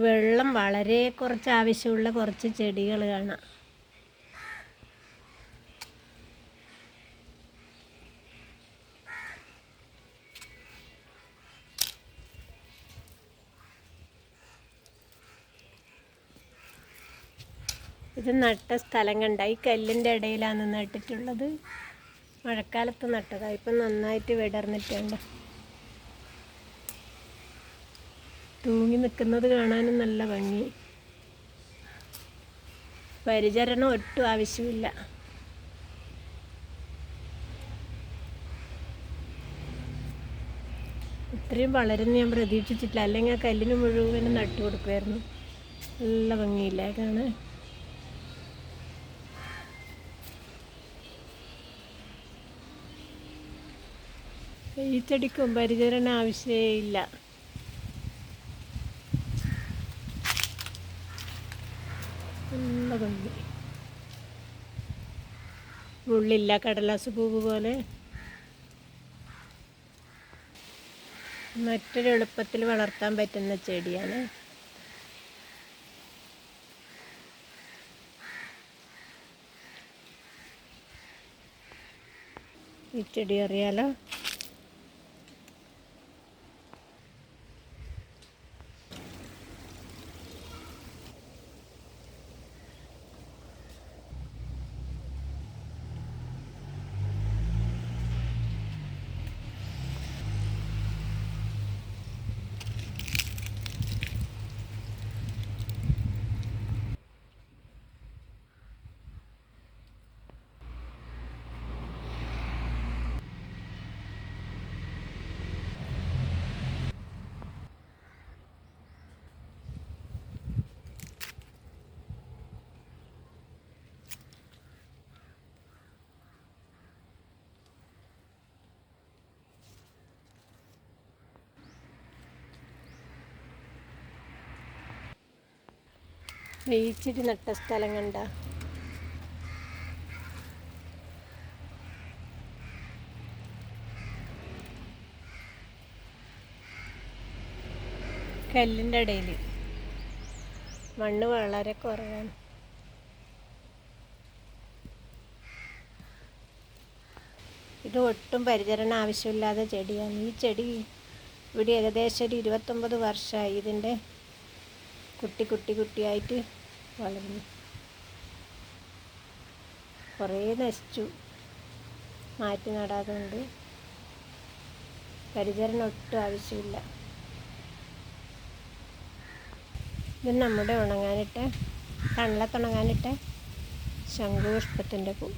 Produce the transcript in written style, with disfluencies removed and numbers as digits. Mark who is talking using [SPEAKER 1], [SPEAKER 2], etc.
[SPEAKER 1] വെള്ളം വളരെ കുറച്ച് ആവശ്യമുള്ള കുറച്ച് ചെടികൾ കാണാം. ഇത് നട്ട സ്ഥലം കണ്ട, ഈ കല്ലിൻ്റെ ഇടയിലാണ് നട്ടിട്ടുള്ളത്. മഴക്കാലത്ത് നട്ടതാണ്. ഇപ്പം നന്നായിട്ട് വിടർന്നിട്ടുണ്ട്. തൂങ്ങി നിൽക്കുന്നത് കാണാനും നല്ല ഭംഗി. പരിചരണം ഒട്ടും ആവശ്യമില്ല. ഇത്രയും വളരുന്ന ഞാൻ പ്രതീക്ഷിച്ചിട്ടില്ല. അല്ലെങ്കിൽ ആ കല്ലിന് മുഴുവനും നട്ടു കൊടുക്കുമായിരുന്നു. നല്ല ഭംഗിയില്ല കാണാൻ. ഈ ചെടിക്കും പരിചരണം ആവശ്യമില്ല. നല്ല ഭംഗി. മുള്ളില്ല, കടലാസ് പൂവ് പോലെ. മറ്റൊരു എളുപ്പത്തിൽ വളർത്താൻ പറ്റുന്ന ചെടിയാണ്. ഈ ചെടി അറിയാലോ. ഈ ചെടി നട്ട സ്ഥലം കണ്ട. കല്ലിൻ്റെ ഇടയിൽ. മണ്ണ് വളരെ കുറവാണ്. ഇത് ഒട്ടും പരിചരണം ആവശ്യമില്ലാത്ത ചെടിയാണ്. ഈ ചെടി ഇവിടെ ഏകദേശം ഒരു 29 വർഷമായി ഇതിൻ്റെ കുട്ടിയായിട്ട് വളർന്നു. കുറേ നശിച്ചു, മാറ്റി നടാതുകൊണ്ട്. പരിചരണം ഒട്ടും ആവശ്യമില്ല. ഇത് നമ്മുടെ തണലത്തുണങ്ങാനിട്ട ശംഖുപുഷ്പത്തിൻ്റെ പൂ.